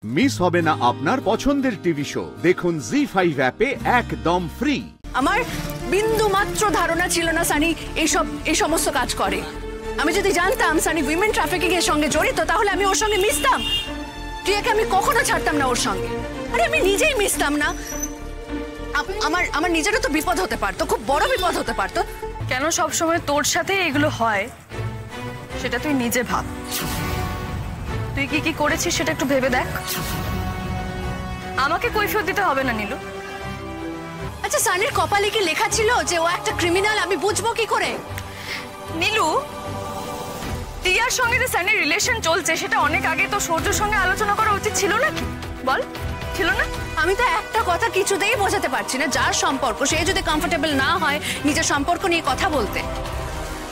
Miss হবে না আপনার পছন্দের টিভি শো। দেখুন জি5 অ্যাপে একদম ফ্রি। আমার বিন্দু মাত্র ধারণা ছিল না সানি এই সমস্ত কাজ করে। আমি যদি জানতাম সানি উইমেন ট্রাফিকিং এর সঙ্গে জড়িত তাহলে আমি ওর সঙ্গে মিশতাম। টিয়াকে আমি কখনো ছাড়তাম না ওর সঙ্গে। আরে আমি নিজেই মিশতাম না। আমার নিজেরও তো বিপদ হতে পারতো, খুব বড় বিপদ হতে পারতো। কেন সব সময় তোর সাথে এগুলো হয় সেটা তুই নিজে ভাব। তুই কি কি করেছিস সেটা একটু ভেবে দেখ। আমাকে কৈফিয়ত দিতে হবে না নীলু। আচ্ছা সানির কপালে কি লেখা ছিল যে ও একটা ক্রিমিনাল? আমি বুঝবো কি করে? নীলু, টিয়ার সঙ্গে যে সানির রিলেশন চলছে সেটা অনেক আগে তো সূর্যর সঙ্গে আলোচনা করা উচিত ছিল নাকি? বল, ছিল না? আমি তো একটা কথা কিছুতেই বোঝাতে পারছি না, যার সম্পর্ক সে যদি কমফোর্টেবল না হয় নিজের সম্পর্ক নিয়ে কথা বলতে,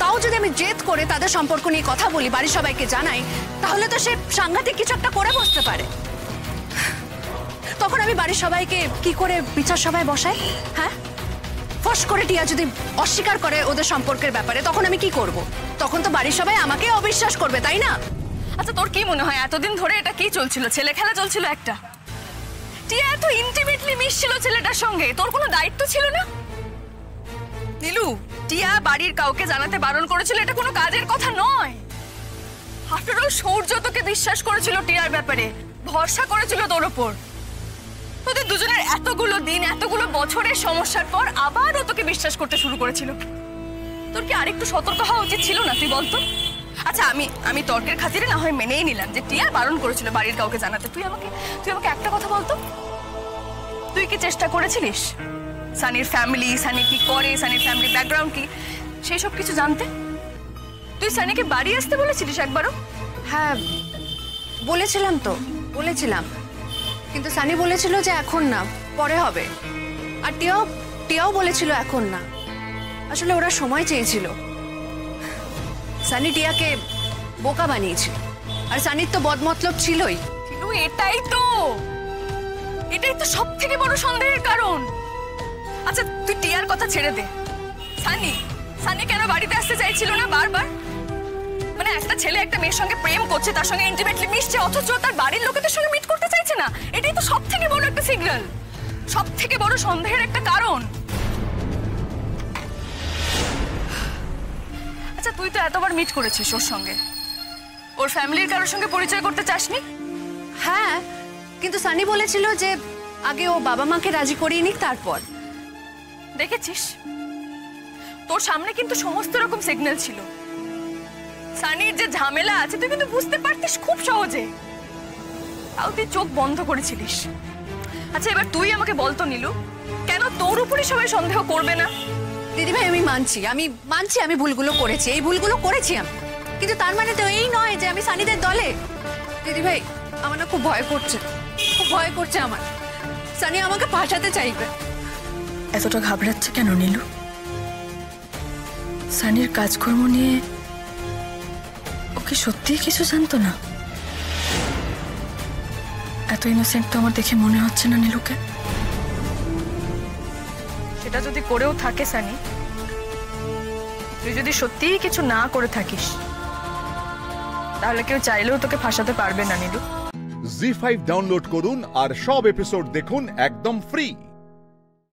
তাও যদি আমি জেদ করে তাদের সম্পর্ক নিয়ে কথা বলি, বাড়ির সবাইকে জানাই, তাহলে তো সে সাংঘাতিক কিছু একটা করে বসতে পারে। তখন আমি বাড়ির সবাইকে কি করে বিচার সভায় বসাই? হ্যাঁ, ফস করে টিয়া যদি অস্বীকার করে ওদের সম্পর্কের ব্যাপারে, তখন আমি কি করব? তখন তো বাড়ির সবাই আমাকে অবিশ্বাস করবে, তাই না? আচ্ছা তোর কি মনে হয় এতদিন ধরে এটা কি চলছিল? ছেলে খেলা চলছিল একটা? টিয়া এত ইন্টিমেটলি মিশছিল ছেলেটার সঙ্গে, তোর কোনো দায়িত্ব ছিল না? নীলু, টিয়া বাড়ির কাউকে জানাতে বারণ করেছিল, এটা কোনো কাজের কথা নয়। আফটার অল সূর্য তোকে বিশ্বাস করেছিল টিয়ার ব্যাপারে, ভরসা করেছিল তোর ওপর। তোদের দুজনের এতগুলো দিন, এতগুলো বছরের সমস্যার পর আবারও তোকে বিশ্বাস করতে শুরু করেছিল। তোর কি আরেকটু সতর্ক হওয়া উচিত ছিল না? তুই বলতো। আচ্ছা আমি তর্কের খাতিরে না হয় মেনেই নিলাম যে টিয়া বারণ করেছিল বাড়ির কাউকে জানাতে। তুই আমাকে একটা কথা বলতো, তুই কি চেষ্টা করেছিলিস সানির ফ্যামিলি, সানি কি করে, সানির ফ্যামিলি ব্যাকগ্রাউন্ড কি, সেই সব কিছু জানতে? তুই সানিকে বাড়ি আসতে বলেছিলিস একবারও? হ্যাঁ বলেছিলাম, কিন্তু সানি বলেছিল যে এখন না, পরে হবে। আর টিয়াও বলেছিল এখন না। আসলে ওরা সময় চেয়েছিল। সানি টিয়াকে বোকা বানিয়েছিল, আর সানির তো বদমতলব ছিলই। এটাই তো সব থেকে বড় সন্দেহের কারণ। আচ্ছা তুই টিয়ার কথা ছেড়ে দে। সানি কেন বাড়িতে আসতে চাইছিল না বারবার? মানে একটা ছেলে একটা মেয়ের সঙ্গে প্রেম করছে, তার সঙ্গে ইন্টিমেটলি মিশছে, অথচ তার বাড়ির লোকেদের সঙ্গে মিট করতে চাইছে না। এটাই তো সব থেকে বড় একটা সিগন্যাল, সব থেকে বড় সন্দেহের একটা কারণ। আচ্ছা তুই তো এতবার মিট করেছিস ওর সঙ্গে, ওর ফ্যামিলির কারোর সঙ্গে পরিচয় করতে চাসনি? হ্যাঁ, কিন্তু সানি বলেছিল যে আগে ও বাবা মাকে রাজি করিয়ে নিক তারপর। দেখেছিস, তোর সামনে কিন্তু সমস্ত রকম সিগন্যাল ছিল। সানির যে ঝামেলা আছে তুই কিন্তু বুঝতে পারতিস খুব সহজে, তাও তুই চোখ বন্ধ করেছিলিস। আচ্ছা এবার তুই আমাকে বলতো নীলু, কেন তোর উপরই সবাই সন্দেহ করবে না? দিদিভাই আমি মানছি আমি ভুলগুলো করেছি, এই ভুলগুলো করেছি আমি, কিন্তু তার মানে তো এই নয় যে আমি সানিদের দলে। দিদিভাই আমার না খুব ভয় করছে আমার। সানি আমাকে ফাঁসাতে চাইবে। এতটা ঘাবড়াচ্ছে কেন নীলু? সানির কাজকর্ম নিয়ে ওকে সত্যিই কিছু জানতো না? এত ইনোসেন্ট তো আমার দেখে মনে হচ্ছে না নীলুকে। সেটা যদি করেও থাকে সানি, তুই যদি সত্যিই কিছু না করে থাকিস, তাহলে কেউ চাইলেও তোকে ফাঁসাতে পারবে না নীলু। জি5 ডাউনলোড করুন আর সব এপিসোড দেখুন একদম ফ্রি।